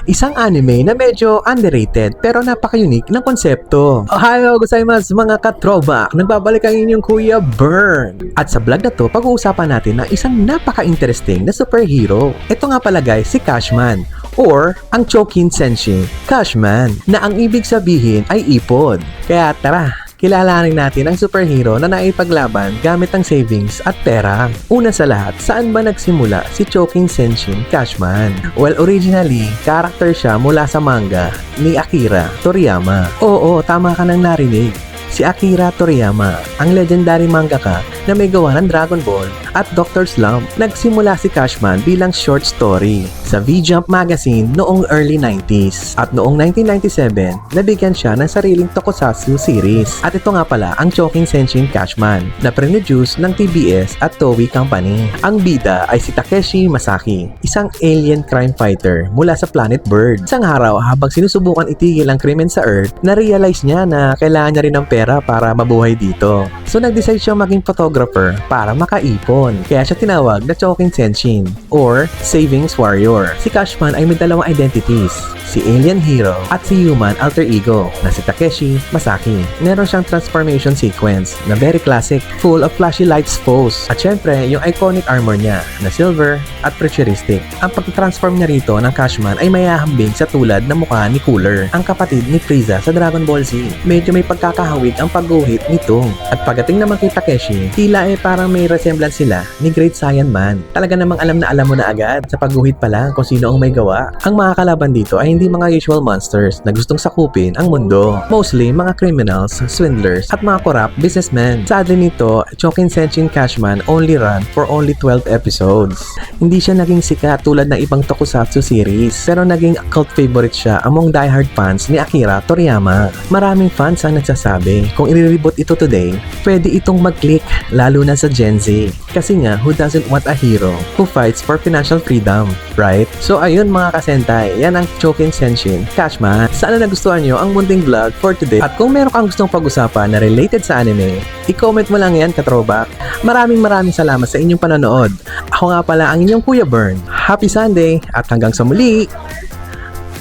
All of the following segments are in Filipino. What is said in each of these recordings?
Isang anime na medyo underrated pero napaka-unique ng konsepto. Ohayo gozaimasu mga ka-throwback! Nagbabalik ang inyong Kuya Bern. At sa vlog na to, pag-uusapan natin ng isang napaka-interesting na superhero. Ito nga pala guys, si Cashman or ang Chokin Senshin Cashman na ang ibig sabihin ay ipod. Kaya tara, kilalanin natin ang superhero na naipaglaban gamit ang savings at pera. Una sa lahat, saan ba nagsimula si Chokin Senshin Cashman? Well, originally, character siya mula sa manga ni Akira Toriyama. Oo, tama ka nang narinig. Si Akira Toriyama, ang legendary mangaka na may gawa ng Dragon Ball at Dr. Slump. Nagsimula si Cashman bilang short story sa V-Jump magazine noong early 90s. At noong 1997, nabigyan siya ng sariling tokusatsu series. At ito nga pala ang Chokin Senshin Cashman na produce ng TBS at Toei Company. Ang bida ay si Takeshi Masaki, isang alien crime fighter mula sa planet Bird. Isang araw habang sinusubukan itigil ang krimen sa Earth, na-realize niya na kailangan niya rin ng pera para mabuhay dito. So nag-decide siya maging photographer para makaipon. Kaya siya tinawag na Chokin Senshin or Savings Warrior. Si Cashman ay may dalawang identities, si alien hero at si human alter ego na si Takeshi Masaki. Meron siyang transformation sequence na very classic, full of flashy lights pose. At syempre, yung iconic armor niya na silver at futuristic. Ang pag-transform niya rito ng Cashman ay mayahambing sa tulad na mukha ni Cooler, ang kapatid ni Frieza sa Dragon Ball Z. Medyo may pagkakahawig ang pagguhit nito. At pagdating naman kay Takeshi, tila parang may resemblance sila ni Great Saiyan Man. Talaga namang alam mo na agad sa pagguhit pa lang kung sino ang may gawa. Ang mga kalaban dito ay hindi mga usual monsters na gustong sakupin ang mundo. Mostly mga criminals, swindlers at mga corrupt businessmen. Sadly nito, Chokin Senshin Cashman only ran for only 12 episodes. Hindi siya naging sikat tulad ng ibang tokusatsu series, pero naging cult favorite siya among diehard fans ni Akira Toriyama. Maraming fans ang nagsasabi kung i-reboot ito today, pwede itong mag-click lalo na sa Gen Z. Kasi nga, who doesn't want a hero who fights for financial freedom, right? So ayun mga kasentay, yan ang Chokin Senshin Cashman. Sana nagustuhan nyo ang munting vlog for today. At kung meron kang gustong pag-usapan na related sa anime, i-comment mo lang yan ka-throwback. Maraming salamat sa inyong panonood. Ako nga pala ang inyong Kuya Bern. Happy Sunday at hanggang sa muli.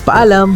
Paalam!